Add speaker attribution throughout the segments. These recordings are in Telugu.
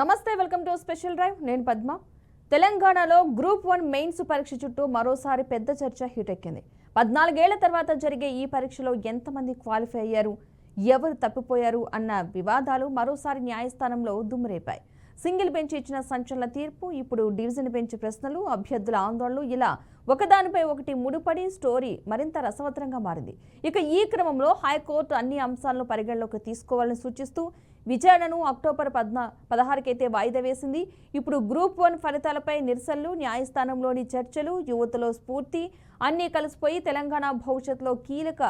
Speaker 1: నమస్తే, వెల్కమ్ టు స్పెషల్ డ్రైవ్. నేను పద్మ. తెలంగాణలో గ్రూప్ 1 మెయిన్స్ పరీక్ష చుట్టూ మరోసారి పెద్ద చర్చ హీటెక్కింది. 14 ఏళ్ల తర్వాత జరిగే ఈ పరీక్షలో ఎంతమంది క్వాలిఫై అయ్యారు, ఎవరు తప్పిపోయారు అన్న వివాదాలు మరోసారి న్యాయస్థానంలో దుమ్మురేపాయి. సింగిల్ బెంచ్ ఇచ్చిన సంచలన తీర్పు, ఇప్పుడు డివిజన్ బెంచ్ ప్రశ్నలు, అభ్యర్థుల ఆందోళనలు ఇలా ఒకదానిపై ఒకటి ముడిపడి స్టోరీ మరింత రసవత్తరంగా మారింది. ఇక ఈ క్రమంలో హైకోర్టు అన్ని అంశాలను పరిగణలోకి తీసుకోవాలని సూచిస్తూ విచారణను అక్టోబర్ 16 వాయిదా వేసింది. ఇప్పుడు గ్రూప్ 1 ఫలితాలపై నిరసనలు, న్యాయస్థానంలోని చర్చలు, యువతలో స్ఫూర్తి అన్నీ కలిసిపోయి తెలంగాణ భవిష్యత్తులో కీలక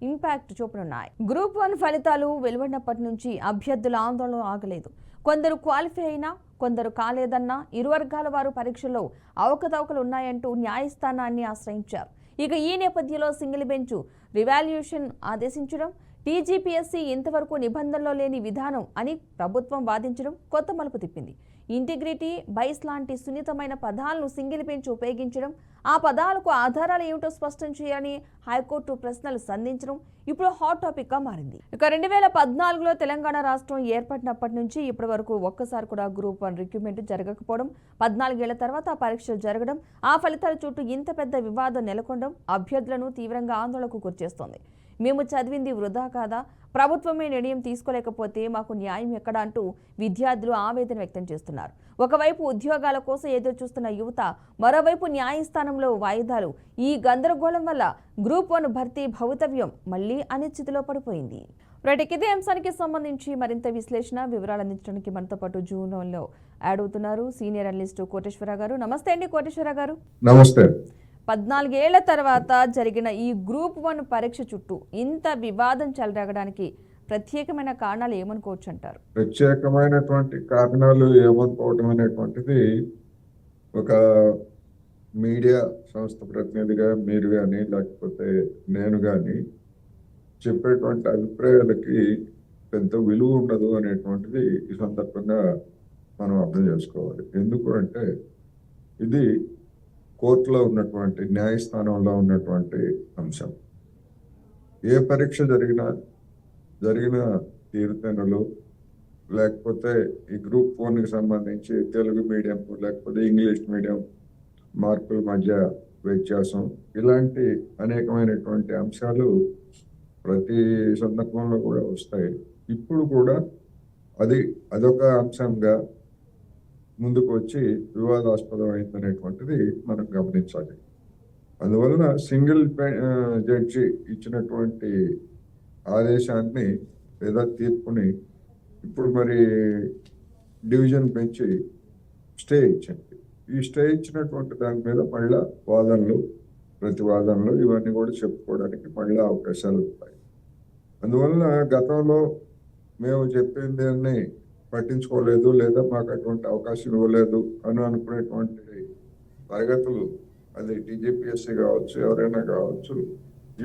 Speaker 1: ఇంపాక్ట్ చూపనున్నాయి. గ్రూప్ 1 ఫలితాలు వెలువడినప్పటి నుంచి అభ్యర్థుల ఆందోళన ఆగలేదు. కొందరు క్వాలిఫై అయినా, కొందరు కాలేదన్న ఇరు వర్గాల వారు పరీక్షల్లో అవకతవకలు ఉన్నాయంటూ న్యాయస్థానాన్ని ఆశ్రయించారు. ఇక ఈ నేపథ్యంలో సింగిల్ బెంచ్ రివాల్యూషన్ ఆదేశించడం, టీజీపీఎస్సీ ఇంతవరకు నిబంధనలో లేని విధానం అని ప్రభుత్వం వాదించడం కొత్త మలుపు తిప్పింది. ఇంటిగ్రిటీ, బైస్ లాంటి సున్నితమైన పదాలను సింగిల్ బెంచ్ ఉపయోగించడం, ఆ పదాలకు ఆధారాలు ఏమిటో స్పష్టం చేయాలని హైకోర్టు ప్రశ్నలు సంధించడం ఇప్పుడు హాట్ టాపిక్ గా మారింది. ఇక 2014లో తెలంగాణ రాష్ట్రం ఏర్పడినప్పటి నుంచి ఇప్పటి వరకు ఒక్కసారి కూడా గ్రూప్ 1 రిక్రూట్మెంట్ జరగకపోవడం, 14 ఏళ్ల తర్వాత పరీక్షలు జరగడం, ఆ ఫలితాల చుట్టూ ఇంత పెద్ద వివాదం నెలకొనడం అభ్యర్థులను తీవ్రంగా ఆందోళనకు గురిచేస్తోంది. మేము చదివింది వృధా కాదా, ప్రభుత్వమే నిర్ణయం తీసుకోలేకపోతే మాకు న్యాయం ఎక్కడా అంటూ విద్యార్థులు ఆవేదన వ్యక్తం చేస్తున్నారు. ఒకవైపు ఉద్యోగాల కోసం ఎదురు చూస్తున్న యువత, మరోవైపు న్యాయస్థానంలో వాయిదాలు. ఈ గందరగోళం వల్ల గ్రూప్ 1 భర్తీ భవితవ్యం మళ్లీ అనిశ్చితిలో పడిపోయింది. ఇదే అంశానికి సంబంధించి మరింత విశ్లేషణ, వివరాలు అందించడానికి మనతో పాటు జూన్లో యాడ్ అవుతున్నారు సీనియర్ అనలిస్ట్ కోటేశ్వర గారు. నమస్తే అండి కోటేశ్వర గారు.
Speaker 2: నమస్తే.
Speaker 1: 14 ఏళ్ల తర్వాత జరిగిన ఈ గ్రూప్ 1 పరీక్ష చుట్టూ ఇంత వివాదం చెలరగడానికి ప్రత్యేకమైన కారణాలు ఏమనుకోవచ్చు అంటారు?
Speaker 2: ప్రత్యేకమైనటువంటి కారణాలు ఏమనుకోవడం అనేటువంటిది ఒక మీడియా సంస్థ ప్రతినిధిగా మీరు కానీ, లేకపోతే నేను కానీ చెప్పేటువంటి అభిప్రాయాలకి పెద్ద విలువ ఉండదు అనేటువంటిది ఈ సందర్భంగా మనం అర్థం చేసుకోవాలి. ఎందుకు అంటే ఇది కోర్టులో ఉన్నటువంటి, న్యాయస్థానంలో ఉన్నటువంటి అంశం. ఏ పరీక్ష జరిగిన తీరుతెన్నులు, లేకపోతే ఈ గ్రూప్ 1కి సంబంధించి తెలుగు మీడియం లేకపోతే ఇంగ్లీష్ మీడియం మార్కుల మధ్య వ్యత్యాసం, ఇలాంటి అనేకమైనటువంటి అంశాలు ప్రతి సందర్భంలో కూడా వస్తాయి. ఇప్పుడు కూడా అదొక అంశంగా ముందుకు వచ్చి వివాదాస్పదం అయిందనేటువంటిది మనం గమనించాలి. అందువలన సింగిల్ జడ్జి ఇచ్చినటువంటి ఆదేశాన్ని లేదా తీర్పుని ఇప్పుడు మరి డివిజన్ బెంచ్ స్టే ఇచ్చింది. ఈ స్టే ఇచ్చినటువంటి దాని మీద మళ్ళా వాదనలు, ప్రతివాదనలు ఇవన్నీ కూడా చెప్పుకోవడానికి మళ్ళీ అవకాశాలు ఉంటాయి. అందువలన గతంలో మేము చెప్పింది అన్ని పట్టించుకోలేదు, లేదా మాకు అటువంటి అవకాశం ఇవ్వలేదు అని అనుకునేటువంటి తరగతులు, అది టీజీపీఎస్సీ కావచ్చు, ఎవరైనా కావచ్చు,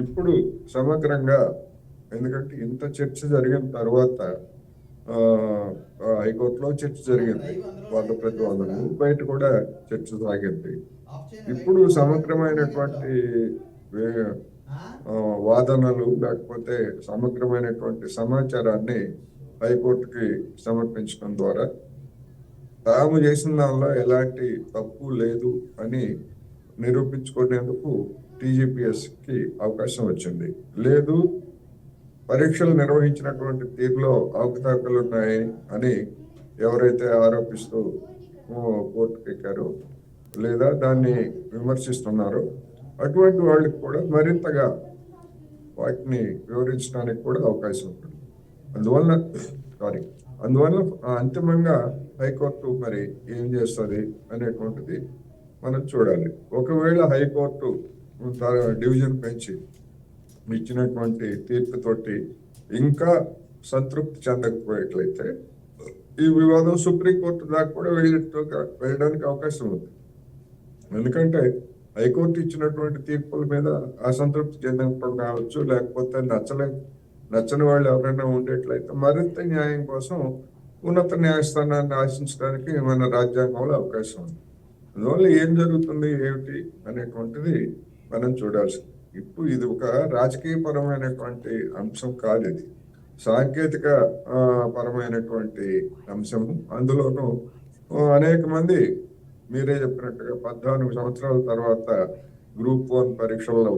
Speaker 2: ఇప్పుడు సమగ్రంగా, ఎందుకంటే ఇంత చర్చ జరిగిన తర్వాత హైకోర్టులో చర్చ జరిగింది, వాద ప్రతివాదనలు, బయట కూడా చర్చ సాగింది. ఇప్పుడు సమగ్రమైనటువంటి వాదనలు, లేకపోతే సమగ్రమైనటువంటి సమాచారాన్ని హైకోర్టుకి సమర్పించడం ద్వారా తాము చేసిన దానిలో ఎలాంటి తప్పు లేదు అని నిరూపించుకునేందుకు టీజీపీఎస్కి అవకాశం వచ్చింది. లేదు, పరీక్షలు నిర్వహించినటువంటి తీరులో అవకతవకలు ఉన్నాయి అని ఎవరైతే ఆరోపిస్తూ కోర్టుకు ఎక్కారో, లేదా దాన్ని విమర్శిస్తున్నారో అటువంటి వాళ్ళకి కూడా మరింతగా వాటిని వివరించడానికి కూడా అవకాశం ఉంటుంది. అందువల్ల అంతిమంగా హైకోర్టు మరి ఏం చేస్తుంది అనేటువంటిది మనం చూడాలి. ఒకవేళ హైకోర్టు డివిజన్ బెంచ్ ఇచ్చినటువంటి తీర్పుతోటి ఇంకా సంతృప్తి చెందకపోయేట్లయితే ఈ వివాదం సుప్రీంకోర్టు దాకా కూడా వెళ్ళడానికి అవకాశం ఉంది. ఎందుకంటే హైకోర్టు ఇచ్చినటువంటి తీర్పుల మీద అసంతృప్తి చెందడం కావచ్చు, లేకపోతే నచ్చని వాళ్ళు ఎవరైనా ఉండేట్లయితే మరింత న్యాయం కోసం ఉన్నత న్యాయస్థానాన్ని ఆశించడానికి మన రాజ్యాంగంలో అవకాశం ఉంది. అందువల్ల ఏం జరుగుతుంది ఏమిటి అనేటువంటిది మనం చూడాల్సింది. ఇప్పుడు ఇది ఒక రాజకీయపరమైనటువంటి అంశం కాదు. సాంకేతిక పరమైనటువంటి అంశము. అందులోనూ అనేక మంది మీరే చెప్పినట్టుగా 14 సంవత్సరాల తర్వాత గ్రూప్ 1 పరీక్షల్లో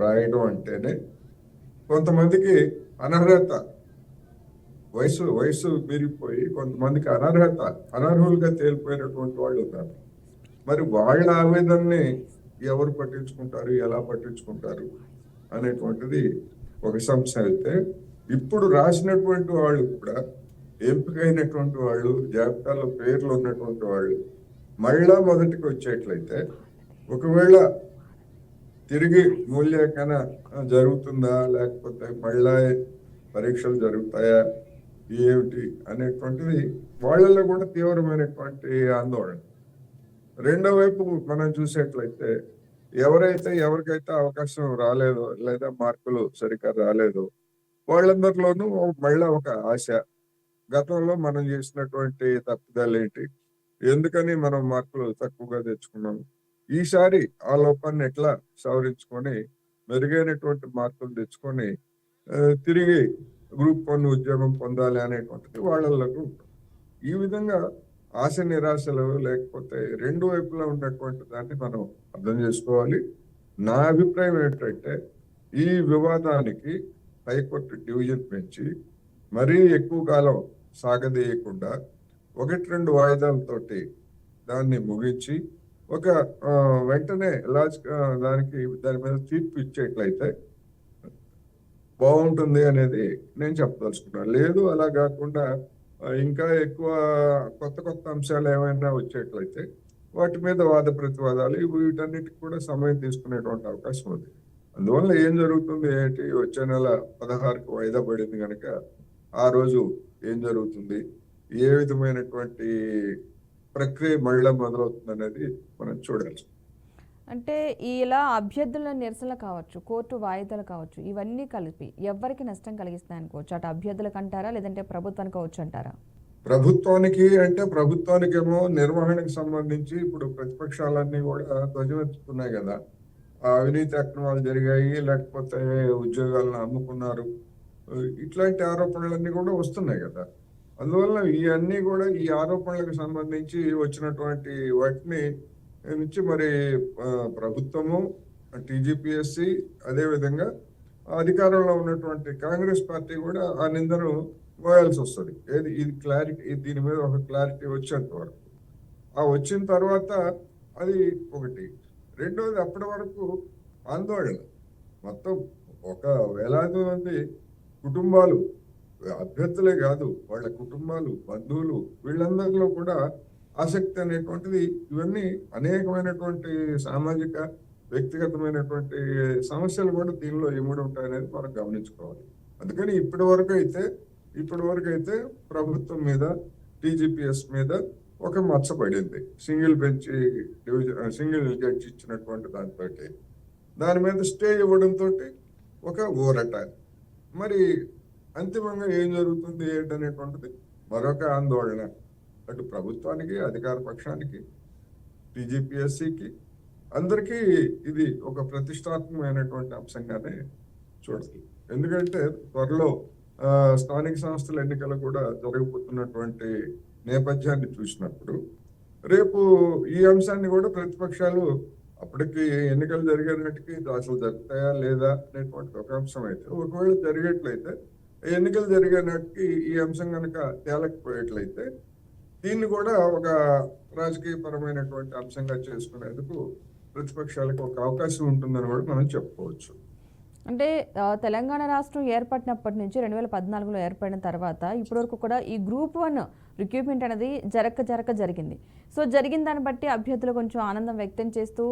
Speaker 2: రాయడం అంటేనే కొంతమందికి అనర్హత, వయసు మీరిపోయి కొంతమందికి అనర్హులుగా తేలిపోయినటువంటి వాళ్ళు ఉన్నారు. మరి వాళ్ళ ఆవేదనని ఎవరు పట్టించుకుంటారు, ఎలా పట్టించుకుంటారు అనేటువంటిది ఒక సమస్య. అయితే ఇప్పుడు రాసినటువంటి వాళ్ళు కూడా, ఎంపికైనటువంటి వాళ్ళు, జాబితాలో పేర్లు ఉన్నటువంటి వాళ్ళు మళ్ళా మొదటికి వచ్చేట్లయితే ఒకవేళ తిరిగి మూల్యాంకన జరుగుతుందా, లేకపోతే మళ్ళా పరీక్షలు జరుగుతాయా, ఏమిటి అనేటువంటిది వాళ్ళల్లో కూడా తీవ్రమైనటువంటి ఆందోళన. రెండో వైపు మనం చూసేట్లయితే ఎవరికైతే అవకాశం రాలేదో లేదా మార్కులు సరిగ్గా రాలేదో వాళ్ళందరిలోనూ మళ్ళా ఒక ఆశ. గతంలో మనం చేసినటువంటి తప్పిదాలు ఏంటి, ఎందుకని మనం మార్కులు తక్కువగా తెచ్చుకున్నాం, ఈసారి ఆ లోపాన్ని ఎట్లా సవరించుకొని మెరుగైనటువంటి మార్కులు తెచ్చుకొని తిరిగి గ్రూప్ 1 ఉద్యోగం పొందాలి అనేటువంటిది వాళ్ళకు ఉంటుంది. ఈ విధంగా ఆశ నిరాశలు, లేకపోతే రెండు వైపులా ఉన్నటువంటి దాన్ని మనం అర్థం చేసుకోవాలి. నా అభిప్రాయం ఏంటంటే ఈ వివాదానికి హైకోర్టు డివిజన్ పెంచి మరీ ఎక్కువ కాలం సాగదీయకుండా 1-2 వాయిదాలతోటి దాన్ని ముగించి ఒక వెంటనే దాని మీద తీర్పు ఇచ్చేట్లయితే బాగుంటుంది అనేది నేను చెప్పదలుచుకున్నాను. లేదు అలా కాకుండా ఇంకా ఎక్కువ కొత్త అంశాలు ఏమైనా వచ్చేట్లయితే వాటి మీద వాద ప్రతివాదాలు వీటన్నిటికి కూడా సమయం తీసుకునేటువంటి అవకాశం ఉంది. అందువల్ల ఏం జరుగుతుంది ఏంటి, వచ్చే నెల 16కి వాయిదా పడింది కనుక ఆ రోజు ఏం జరుగుతుంది, ఏ విధమైనటువంటి ప్రక్రియ మళ్ళీ మొదలవుతుంది అనేది మనం చూడాలి.
Speaker 1: అంటే ఇలా అభ్యర్థుల నిరసనలు కావచ్చు, కోర్టు వాయిదాలు కావచ్చు, ఇవన్నీ కలిపి ఎవరికి నష్టం కలిగిస్తాయి అనుకోవచ్చు? అటు అభ్యర్థులకు అంటారా, లేదంటే ప్రభుత్వానికి కావచ్చు అంటారా?
Speaker 2: ప్రభుత్వానికేమో నిర్వహణకు సంబంధించి ఇప్పుడు ప్రతిపక్షాలన్నీ కూడా ధ్వజమెత్తుతున్నాయి కదా, అవినీతి అక్రమాలు జరిగాయి, లేకపోతే ఉద్యోగాలను అమ్ముకున్నారు, ఇట్లాంటి ఆరోపణలన్నీ కూడా వస్తున్నాయి కదా. అందువల్ల ఇవన్నీ కూడా ఈ ఆరోపణలకు సంబంధించి వచ్చినటువంటి వాటిని నుంచి మరి ప్రభుత్వము, టీజీపీఎస్సీ, అదేవిధంగా అధికారంలో ఉన్నటువంటి కాంగ్రెస్ పార్టీ కూడా ఆ నిందను మోయాల్సి వస్తుంది. ఇది క్లారిటీ, దీని మీద ఒక క్లారిటీ వచ్చేంత వరకు. ఆ వచ్చిన తర్వాత అది ఒకటి. రెండోది, అప్పటి వరకు ఆందోళన మొత్తం ఒక వేలాది మంది కుటుంబాలు, అభ్యర్థులే కాదు వాళ్ళ కుటుంబాలు, బంధువులు, వీళ్ళందరిలో కూడా ఆసక్తి అనేటువంటిది, ఇవన్నీ అనేకమైనటువంటి సామాజిక, వ్యక్తిగతమైనటువంటి సమస్యలు కూడా దీనిలో ఇమిడి ఉంటాయనేది మనం గమనించుకోవాలి. అందుకని ఇప్పటి వరకు అయితే ప్రభుత్వం మీద, టీజీపీఎస్ మీద ఒక మచ్చ పడింది. సింగిల్ జడ్జి ఇచ్చినటువంటి దాని మీద స్టే ఇవ్వడంతో ఒక ఊరట. మరి అంతిమంగా ఏం జరుగుతుంది ఏంటనేటువంటిది మరొక ఆందోళన. అటు ప్రభుత్వానికి, అధికార పక్షానికి, టీజీపీఎస్సీకి, అందరికీ ఇది ఒక ప్రతిష్టాత్మకమైనటువంటి అంశంగానే చూడాలి. ఎందుకంటే త్వరలో స్థానిక సంస్థల ఎన్నికలు కూడా జరగబోతున్నటువంటి నేపథ్యాన్ని చూసినప్పుడు రేపు ఈ అంశాన్ని కూడా ప్రతిపక్షాలు, అప్పటికి ఎన్నికలు జరిగేటట్టుకి అసలు జరుగుతాయా లేదా అనేటువంటి ఒక అంశం అయితే, ఒకవేళ జరిగేట్లయితే, ఎన్నికలు జరిగేనాటికి ఈ అంశం కనుక తేలకపోయేట్లయితే దీన్ని కూడా ఒక రాజకీయపరమైనటువంటి అంశంగా చేసుకునేందుకు ప్రతిపక్షాలకు ఒక అవకాశం ఉంటుందని కూడా మనం చెప్పుకోవచ్చు.
Speaker 1: అంటే తెలంగాణ రాష్ట్రం ఏర్పడినప్పటి నుంచి 2014లో ఏర్పడిన తర్వాత ఇప్పటివరకు కూడా ఈ గ్రూప్ 1 రిక్రూట్మెంట్ అనేది జరిగింది. సో జరిగిన దాన్ని బట్టి అభ్యర్థులు కొంచెం ఆనందం వ్యక్తం చేస్తూ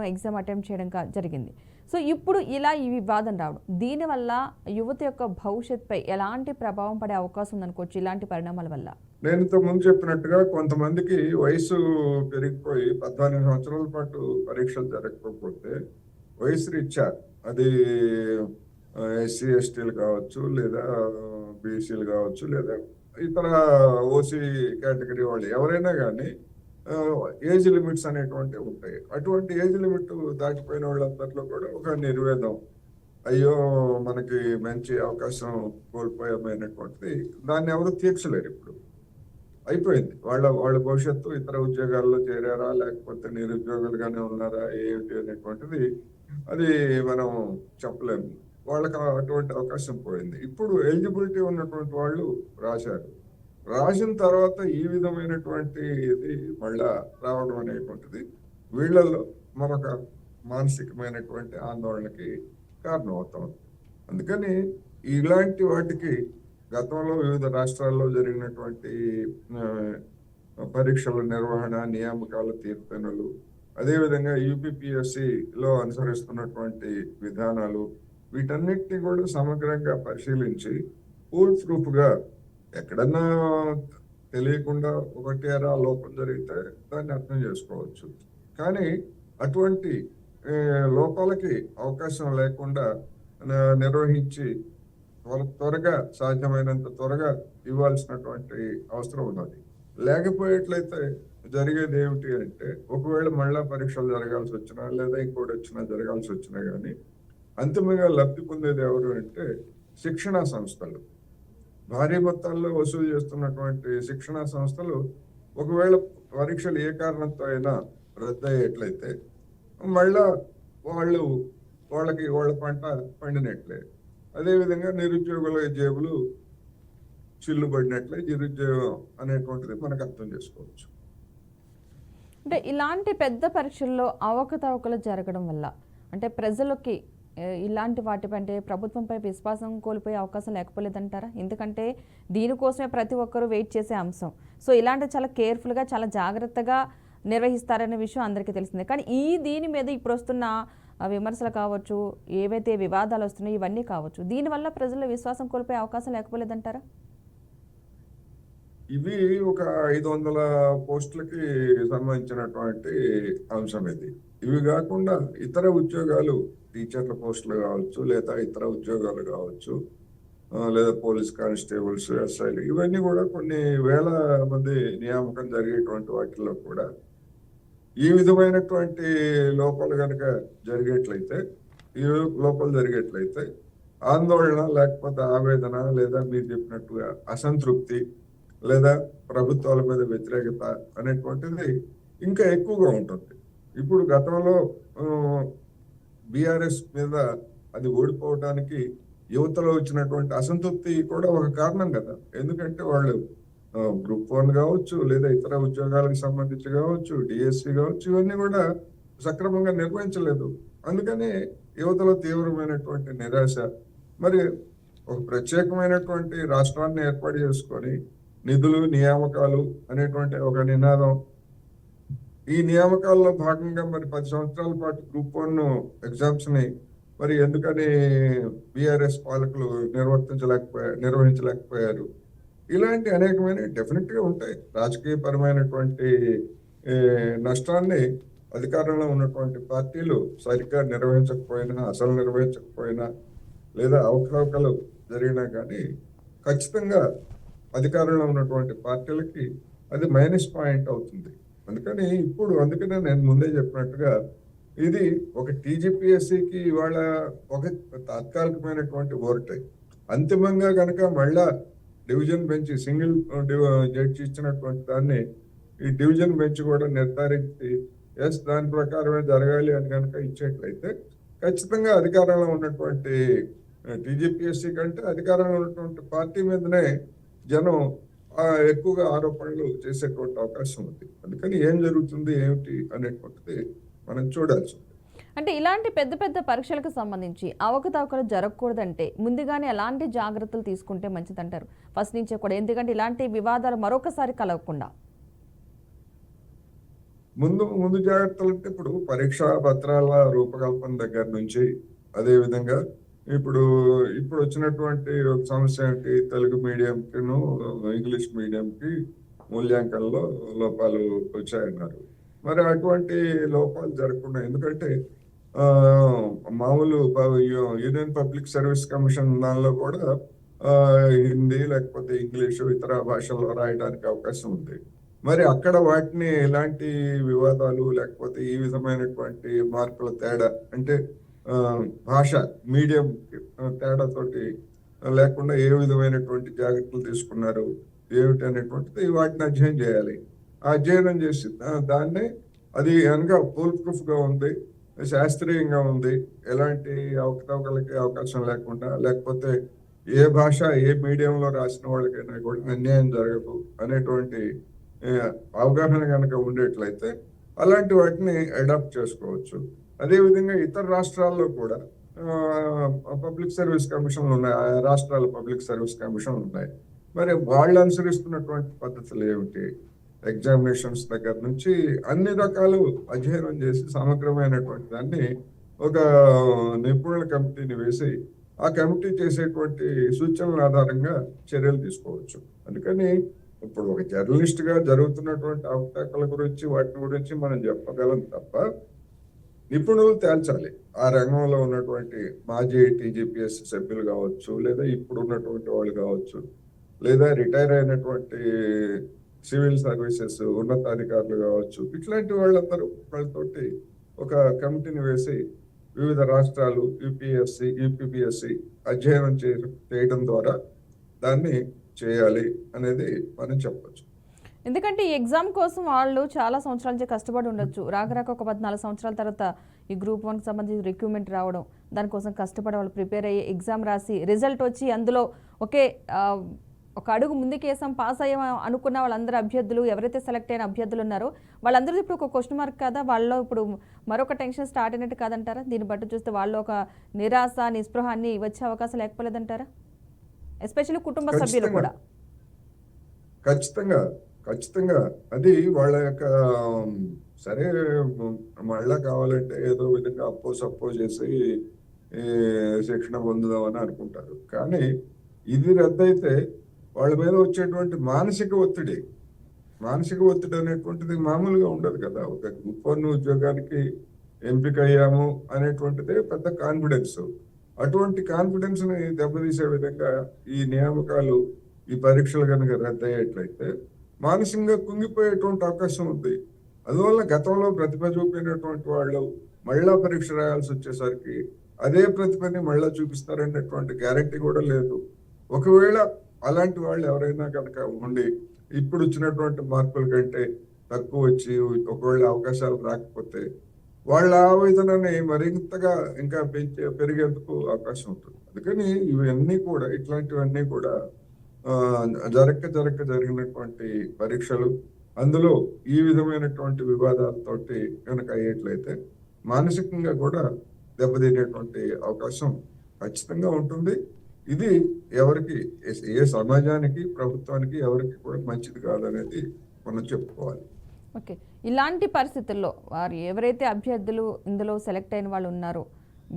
Speaker 1: ఎగ్జామ్ అటెంప్ట్ చేయడం జరిగింది. సో ఇప్పుడు ఇలా ఈ వివాదం రావడం, దీనివల్ల యువత యొక్క భవిష్యత్తుపై ఎలాంటి ప్రభావం పడే అవకాశం ఉందనుకోవచ్చు ఇలాంటి పరిణామాల వల్ల?
Speaker 2: నేను ఇంతకుముందు చెప్పినట్టుగా కొంతమందికి వయసు పెరిగిపోయి 14 సంవత్సరాల పాటు పరీక్షలు జరగకపోతే వయసు రీత్యా, అది ఎస్సీ ఎస్టీలు కావచ్చు, లేదా బీసీలు కావచ్చు, లేదా ఇతర ఓసీ కేటగిరీ వాళ్ళు ఎవరైనా కానీ ఏజ్ లిమిట్స్ అనేటువంటివి ఉంటాయి. అటువంటి ఏజ్ లిమిట్ దాటిపోయిన వాళ్ళందరిలో కూడా ఒక నిర్వేదం, అయ్యో మనకి మంచి అవకాశం కోల్పోయామైనటువంటిది దాన్ని ఎవరు తీర్చలేరు ఇప్పుడు. అయిపోయింది. వాళ్ళ భవిష్యత్తు ఇతర ఉద్యోగాల్లో చేరారా లేకపోతే నిరుద్యోగులుగానే ఉన్నారా ఏమిటి అనేటువంటిది అది మనం చెప్పలేము. వాళ్ళకి అటువంటి అవకాశం పోయింది. ఇప్పుడు ఎలిజిబిలిటీ ఉన్నటువంటి వాళ్ళు రాశారు. రాసిన తర్వాత ఈ విధమైనటువంటి ఇది మళ్ళా రావడం అనేటువంటిది వీళ్ళల్లో మరొక మానసికమైనటువంటి ఆందోళనకి కారణం అవుతుంది. అందుకని ఇలాంటి వాటికి గతంలో వివిధ రాష్ట్రాల్లో జరిగినటువంటి ఆ, పరీక్షల నిర్వహణ, నియామకాల తీర్పులు, అదేవిధంగా యూపీపీఎస్సిలో అనుసరిస్తున్నటువంటి విధానాలు, వీటన్నిటిని కూడా సమగ్రంగా పరిశీలించి ఫుల్ ప్రూఫ్ గా ఎక్కడన్నా తెలియకుండా ఒకటి అరా లోపం జరిగితే దాన్ని అర్థం చేసుకోవచ్చు. కానీ అటువంటి లోపాలకి అవకాశం లేకుండా నిర్వహించి త్వరగా సాధ్యమైనంత త్వరగా ఇవ్వాల్సినటువంటి అవసరం ఉన్నది. లేకపోయేట్లయితే జరిగేది ఏమిటి అంటే ఒకవేళ మళ్ళా పరీక్షలు జరగాల్సి వచ్చినా లేదా ఇంకోటి వచ్చినా జరగాల్సి వచ్చినా కానీ అంతిమంగా లబ్ధి పొందేది ఎవరు అంటే శిక్షణా సంస్థలు. భారీ మొత్తాల్లో వసూలు చేస్తున్నటువంటి శిక్షణా సంస్థలు ఒకవేళ పరీక్షలు ఏ కారణంతో అయినా రద్దయ్యేట్లయితే మళ్ళా వాళ్ళ పంట పండినట్లే. అదేవిధంగా నిరుద్యోగుల జేబులు చిల్లుబడినట్లే నిరుద్యోగం అనేటువంటిది మనకు అర్థం చేసుకోవచ్చు.
Speaker 1: అంటే ఇలాంటి పెద్ద పరీక్షల్లో అవకతవకలు జరగడం వల్ల అంటే ప్రజలకి ఇలాంటి వాటిపై అంటే ప్రభుత్వంపై విశ్వాసం కోల్పోయే అవకాశం లేకపోలేదంటారా? ఎందుకంటే దీనికోసమే ప్రతి ఒక్కరూ వెయిట్ చేసే అంశం. సో ఇలాంటి చాలా కేర్ఫుల్గా చాలా జాగ్రత్తగా నిర్వహిస్తారనే విషయం అందరికీ తెలిసిందే. కానీ దీని మీద ఇప్పుడు వస్తున్న విమర్శలు కావచ్చు, ఏవైతే వివాదాలు వస్తున్నాయో ఇవన్నీ కావచ్చు, దీనివల్ల ప్రజల విశ్వాసం కోల్పోయే అవకాశం లేకపోలేదంటారా?
Speaker 2: ఇవి ఒక 500 పోస్టులకి సంబంధించినటువంటి అంశం ఇది. ఇవి కాకుండా ఇతర ఉద్యోగాలు, టీచర్ల పోస్టులు కావచ్చు, లేదా ఇతర ఉద్యోగాలు కావచ్చు, లేదా పోలీస్ కానిస్టేబుల్స్, ఎస్ఐలు, ఇవన్నీ కూడా కొన్ని వేల మంది నియామకం జరిగేటువంటి వాటిల్లో కూడా ఈ విధమైనటువంటి లోపాలు కనుక జరిగేట్లయితే ఆందోళన లేకపోతే ఆవేదన లేదా మీరు చెప్పినట్టుగా అసంతృప్తి లేదా ప్రభుత్వాల మీద వ్యతిరేకత అనేటువంటిది ఇంకా ఎక్కువగా ఉంటుంది. ఇప్పుడు గతంలో బీఆర్ఎస్ మీద అది ఓడిపోవడానికి యువతలో వచ్చినటువంటి అసంతృప్తి కూడా ఒక కారణం కదా. ఎందుకంటే వాళ్ళు గ్రూప్ 1 కావచ్చు, లేదా ఇతర ఉద్యోగాలకు సంబంధించి కావచ్చు, డిఎస్సి కావచ్చు, ఇవన్నీ కూడా సక్రమంగా నిర్వహించలేదు. అందుకని యువతలో తీవ్రమైనటువంటి నిరాశ. మరి ఒక ప్రత్యేకమైనటువంటి రాష్ట్రాన్ని ఏర్పాటు చేసుకొని నిధులు, నియామకాలు అనేటువంటి ఒక నినాదం, ఈ నియామకాల్లో భాగంగా మరి 10 సంవత్సరాల పాటు గ్రూప్ 1 ఎగ్జామ్స్ ని మరి ఎందుకని బీఆర్ఎస్ పాలకులు నిర్వహించలేకపోయారు? ఇలాంటి అనేకమైన డెఫినెట్ గా ఉంటాయి. రాజకీయ పరమైనటువంటి నష్టాన్ని అధికారంలో ఉన్నటువంటి పార్టీలు సరిగ్గా నిర్వహించకపోయినా లేదా అవకతవకలు జరిగినా కానీ ఖచ్చితంగా అధికారంలో ఉన్నటువంటి పార్టీలకి అది మైనస్ పాయింట్ అవుతుంది. అందుకనే నేను ముందే చెప్పినట్టుగా ఇది ఒక టీజీపీఎస్సీకి ఇవాళ ఒక తాత్కాలికమైనటువంటి ఓర్టే. అంతిమంగా కనుక మళ్ళా డివిజన్ బెంచ్ సింగిల్ జడ్జి ఇచ్చినటువంటి దాన్ని ఈ డివిజన్ బెంచ్ కూడా నిర్ధారించి దాని ప్రకారమే జరగాలి అని కనుక ఇచ్చేట్లయితే ఖచ్చితంగా అధికారంలో ఉన్నటువంటి టీజీపీఎస్సీ కంటే అధికారంలో ఉన్నటువంటి పార్టీ మీదనే జనం ఎక్కువగా ఆరోపణలు చేసేటువంటి అవకాశం ఉంది. అందుకని ఏం జరుగుతుంది ఏమిటి అనేటువంటిది మనం చూడాల్సి ఉంది.
Speaker 1: అంటే ఇలాంటి పెద్ద పెద్ద పరీక్షలకు సంబంధించి అవకతవకలు జరగకూడదంటే ముందుగానే ఎలాంటి జాగ్రత్తలు తీసుకుంటే మంచిదంటారు ఫస్ట్ నుంచే కూడా? ఎందుకంటే ఇలాంటి వివాదాలు మరొకసారి కలగకుండా
Speaker 2: ముందు జాగ్రత్తలు అంటే ఇప్పుడు పరీక్షా పత్రాల రూపకల్పన దగ్గర నుంచి, అదే విధంగా ఇప్పుడు వచ్చినటువంటి ఒక సమస్య ఏంటి, తెలుగు మీడియంకిను ఇంగ్లీష్ మీడియంకి మూల్యాంకనంలో లోపాలు వచ్చాయన్నారు. మరి అటువంటి లోపాలు జరగకుండా, ఎందుకంటే మామూలు యూనియన్ పబ్లిక్ సర్వీస్ కమిషన్ దానిలో కూడా హిందీ లేకపోతే ఇంగ్లీషు ఇతర భాషల్లో రాయడానికి అవకాశం ఉంది. మరి అక్కడ వాటిని ఎలాంటి వివాదాలు లేకపోతే ఈ విధమైనటువంటి మార్పుల తేడా అంటే ఆ, భాష మీడియం తేడాతోటి లేకుండా ఏ విధమైనటువంటి జాగ్రత్తలు తీసుకున్నారు ఏమిటి అనేటువంటిది వాటిని అధ్యయనం చేయాలి. ఆ అధ్యయనం చేసి దాన్నే అది కనుక ఫుల్ ప్రూఫ్ గా ఉంది, శాస్త్రీయంగా ఉంది, ఎలాంటి అవకతవకలకి అవకాశం లేకుండా, లేకపోతే ఏ భాష ఏ మీడియంలో రాసిన వాళ్ళకైనా కూడా అన్యాయం జరగదు అనేటువంటి ఆ, అవగాహన కనుక ఉండేట్లయితే అలాంటి వాటిని అడాప్ట్ చేసుకోవచ్చు. అదేవిధంగా ఇతర రాష్ట్రాల్లో కూడా పబ్లిక్ సర్వీస్ కమిషన్లు ఉన్నాయి, ఆయా రాష్ట్రాల పబ్లిక్ సర్వీస్ కమిషన్లు ఉన్నాయి. మరి వాళ్ళు అనుసరిస్తున్నటువంటి పద్ధతులు ఏమిటి? ఎగ్జామినేషన్స్ దగ్గర నుంచి అన్ని రకాలు అధ్యయనం చేసి సమగ్రమైనటువంటి దాన్ని ఒక నిపుణుల కమిటీని వేసి ఆ కమిటీ చేసేటువంటి సూచనల ఆధారంగా చర్యలు తీసుకోవచ్చు. అందుకని ఇప్పుడు ఒక జర్నలిస్ట్ గా జరుగుతున్నటువంటి అవకతవకల గురించి వాటి గురించి మనం చెప్పగలం తప్ప నిపుణులు తేల్చాలి. ఆ రంగంలో ఉన్నటువంటి మాజీ టీజీపీఎస్ సభ్యులు కావచ్చు, లేదా ఇప్పుడు ఉన్నటువంటి వాళ్ళు కావచ్చు, లేదా రిటైర్ అయినటువంటి సివిల్ సర్వీసెస్ ఉన్నతాధికారులు కావచ్చు, ఇట్లాంటి వాళ్ళందరూ వాళ్ళతోటి ఒక కమిటీని వేసి వివిధ రాష్ట్రాలు యూపీఎస్సి యూపీపీఎస్సి అధ్యయనం చేయడం ద్వారా దాన్ని చేయాలి అనేది మనం చెప్పచ్చు.
Speaker 1: ఎందుకంటే ఈ ఎగ్జామ్ కోసం వాళ్ళు చాలా సంవత్సరాల నుంచి కష్టపడి ఉండొచ్చు. రాక ఒక 14 సంవత్సరాల తర్వాత ఈ గ్రూప్ 1కి సంబంధించి రిక్రూట్మెంట్ రావడం, దానికోసం కష్టపడి వాళ్ళు ప్రిపేర్ అయ్యి ఎగ్జామ్ రాసి రిజల్ట్ వచ్చి అందులో ఒకే ఒక అడుగు ముందుకేసాం పాస్ అయ్యాం అనుకున్న వాళ్ళందరూ అభ్యర్థులు ఎవరైతే సెలెక్ట్ అయిన అభ్యర్థులు ఉన్నారో వాళ్ళందరూ ఇప్పుడు ఒక క్వశ్చన్ మార్క్ కదా, వాళ్ళలో ఇప్పుడు మరొక టెన్షన్ స్టార్ట్ అయినట్టు కాదంటారా? దీన్ని బట్టి చూస్తే వాళ్ళు ఒక నిరాశ నిస్పృహ అన్ని వచ్చే అవకాశం లేకపోలేదంటారా? ఎస్పెషల్లీ కుటుంబ సభ్యులు కూడా.
Speaker 2: ఖచ్చితంగా ఖచ్చితంగా అది వాళ్ళ యొక్క సరే మళ్ళా కావాలంటే ఏదో విధంగా అప్పో సప్పో చేసి శిక్షణ పొందుదామని అనుకుంటారు. కానీ ఇది రద్దయితే వాళ్ళ మీద వచ్చేటువంటి మానసిక ఒత్తిడి అనేటువంటిది మామూలుగా ఉండదు కదా. ఒక గ్రూప్ 1 ఉద్యోగానికి ఎంపిక అయ్యాము అనేటువంటిదే పెద్ద కాన్ఫిడెన్స్. అటువంటి కాన్ఫిడెన్స్ ని దెబ్బతీసే విధంగా ఈ నియామకాలు ఈ పరీక్షలు కనుక రద్దయ్యేట్లయితే మానసికంగా కుంగిపోయేటువంటి అవకాశం ఉంది. అందువల్ల గతంలో ప్రతిభ చూపినటువంటి వాళ్ళు మళ్ళా పరీక్ష రాయాల్సి వచ్చేసరికి అదే ప్రతిభని మళ్ళా చూపిస్తారనేటువంటి గ్యారంటీ కూడా లేదు. ఒకవేళ అలాంటి వాళ్ళు ఎవరైనా కనుక ఉండి ఇప్పుడు వచ్చినటువంటి మార్కుల కంటే తక్కువ వచ్చి ఒకవేళ అవకాశాలు రాకపోతే వాళ్ళ ఆవేదనని మరింతగా ఇంకా పెరిగేందుకు అవకాశం ఉంటుంది. అందుకని ఇవన్నీ కూడా ఇట్లాంటివన్నీ కూడా జరిగినటువంటి పరీక్షలు, అందులో ఈ విధమైనటువంటి వివాదాలతోటి కనుక అయ్యేట్లయితే మానసికంగా కూడా దెబ్బతినేటువంటి అవకాశం ఖచ్చితంగా ఉంటుంది. ఇది ఎవరికి ఏ సమాజానికి ప్రభుత్వానికి ఎవరికి కూడా మంచిది కాదనేది మనం చెప్పుకోవాలి.
Speaker 1: ఓకే, ఇలాంటి పరిస్థితుల్లో వారు ఎవరైతే అభ్యర్థులు ఇందులో సెలెక్ట్ అయిన వాళ్ళు ఉన్నారో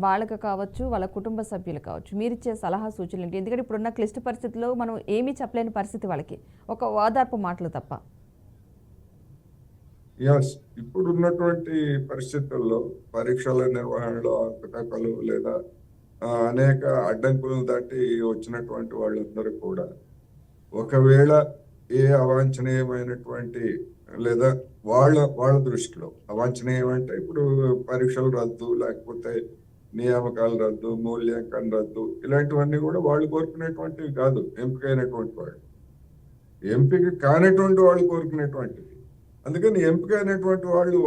Speaker 1: వాళ్ళకి కావచ్చు, వాళ్ళ కుటుంబ సభ్యులు కావచ్చు, మీరు ఇచ్చే సలహా సూచనలు ఏంటి? ఎందుకంటే ఇప్పుడున్న క్లిష్ట పరిస్థితుల్లో మనం ఏమీ చెప్పలేని పరిస్థితి వాళ్ళకి, ఒక ఓదార్పు మాటలు తప్ప.
Speaker 2: ఇప్పుడు ఉన్నటువంటి పరిస్థితుల్లో పరీక్షల నిర్వహణలో అవకతవకలు లేదా అనేక అడ్డంకులను దాటి వచ్చినటువంటి వాళ్ళందరూ కూడా ఒకవేళ ఏ అవాంఛనీయమైనటువంటి లేదా వాళ్ళ దృష్టిలో అవాంఛనీయం అంటే ఇప్పుడు పరీక్షలు రద్దు, లేకపోతే నియామకాలు రద్దు, మూల్యాంకనం రద్దు, ఇలాంటివన్నీ కూడా వాళ్ళు కోరుకునేటువంటివి కాదు. ఎంపికైనటువంటి వాళ్ళు, ఎంపిక కానటువంటి వాళ్ళు కోరుకునేటువంటివి. అందుకని ఎంపికైనటువంటి వాళ్ళు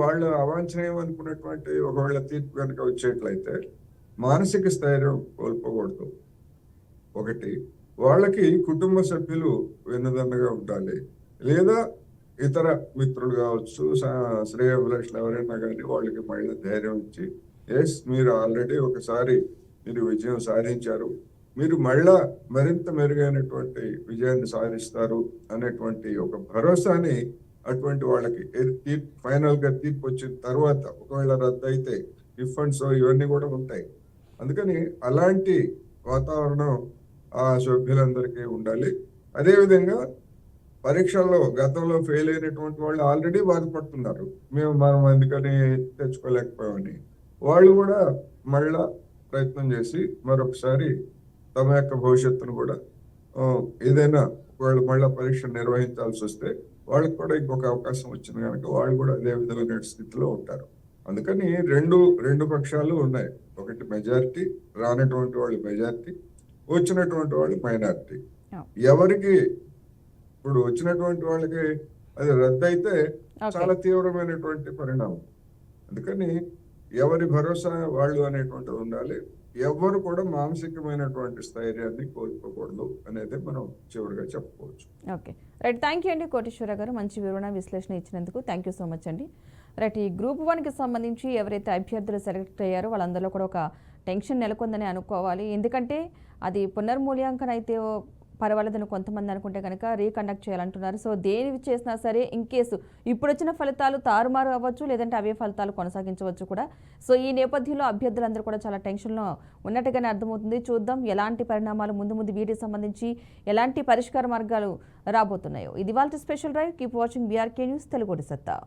Speaker 2: అవాంఛనీయం అనుకున్నటువంటి ఒకవేళ తీర్పు కనుక వచ్చేట్లయితే మానసిక స్థైర్యం కోల్పోకూడదు. ఒకటి, వాళ్ళకి కుటుంబ సభ్యులు వెన్నుదన్నుగా ఉండాలి, లేదా ఇతర మిత్రులు కావచ్చు, శ్రేయోభిలాషులు ఎవరైనా కానీ వాళ్ళకి మళ్ళీ ధైర్యం ఇచ్చి మీరు ఆల్రెడీ ఒకసారి మీరు విజయం సాధించారు, మీరు మళ్ళా మరింత మెరుగైనటువంటి విజయాన్ని సాధిస్తారు అనేటువంటి ఒక భరోసాని అటువంటి వాళ్ళకి ఫైనల్ గా తీర్పు వచ్చిన తర్వాత ఒకవేళ రద్దు అయితే రిఫండ్స్ ఇవన్నీ కూడా ఉంటాయి. అందుకని అలాంటి వాతావరణం ఆ సభ్యులందరికీ ఉండాలి. అదేవిధంగా పరీక్షల్లో గతంలో ఫెయిల్ అయినటువంటి వాళ్ళు ఆల్రెడీ బాధపడుతున్నారు, మనం అందుకని తెచ్చుకోలేకపోయామని. వాళ్ళు కూడా మళ్ళా ప్రయత్నం చేసి మరొకసారి తమ యొక్క భవిష్యత్తును కూడా ఏదైనా వాళ్ళు మళ్ళా పరీక్ష నిర్వహించాల్సి వస్తే వాళ్ళకి కూడా ఇంకొక అవకాశం వచ్చింది కనుక వాళ్ళు కూడా అదే విధమైన స్థితిలో ఉంటారు. అందుకని రెండు పక్షాలు ఉన్నాయి. ఒకటి మెజారిటీ, రానటువంటి వాళ్ళు మెజారిటీ, వచ్చినటువంటి వాళ్ళు మైనారిటీ.
Speaker 1: Yeah.
Speaker 2: ఎవరికి ఇప్పుడు వచ్చినటువంటి వాళ్ళకి అది రద్దయితే
Speaker 1: Okay.
Speaker 2: చాలా తీవ్రమైనటువంటి పరిణామం. అందుకని ఎవరి భరోసా వాళ్ళు అనేటువంటిది ఉండాలి. ఎవరు కూడా మానసికమైనటువంటి స్థైర్యాన్ని కోల్పోకూడదు అనేది మనం చివరిగా చెప్పుకోవచ్చు.
Speaker 1: Okay, right. థ్యాంక్ యూ అండి కోటేశ్వర గారు, మంచి వివరణ విశ్లేషణ ఇచ్చినందుకు థ్యాంక్ యూ సో మచ్ అండి. రైట్, ఈ గ్రూప్ 1కి సంబంధించి ఎవరైతే అభ్యర్థులు సెలెక్ట్ అయ్యారో వాళ్ళందరిలో కూడా ఒక టెన్షన్ నెలకొందని అనుకోవాలి. ఎందుకంటే అది పునర్మూల్యాంకనం అయితే పర్వాలేదని కొంతమంది అనుకుంటే కనుక రీకండక్ట్ చేయాలంటున్నారు. సో దేని చేసినా సరే ఇన్ కేసు ఇప్పుడు వచ్చిన ఫలితాలు తారుమారు అవ్వచ్చు, లేదంటే అవే ఫలితాలు కొనసాగించవచ్చు కూడా. సో ఈ నేపథ్యంలో అభ్యర్థులందరూ కూడా చాలా టెన్షన్లో ఉన్నట్టుగానే అర్థమవుతుంది. చూద్దాం ఎలాంటి పరిణామాలు ముందు వీటికి సంబంధించి ఎలాంటి పరిష్కార మార్గాలు రాబోతున్నాయో. ఇది వాళ్ళ special drive. Keep watching BRK news Telugu సత్తా.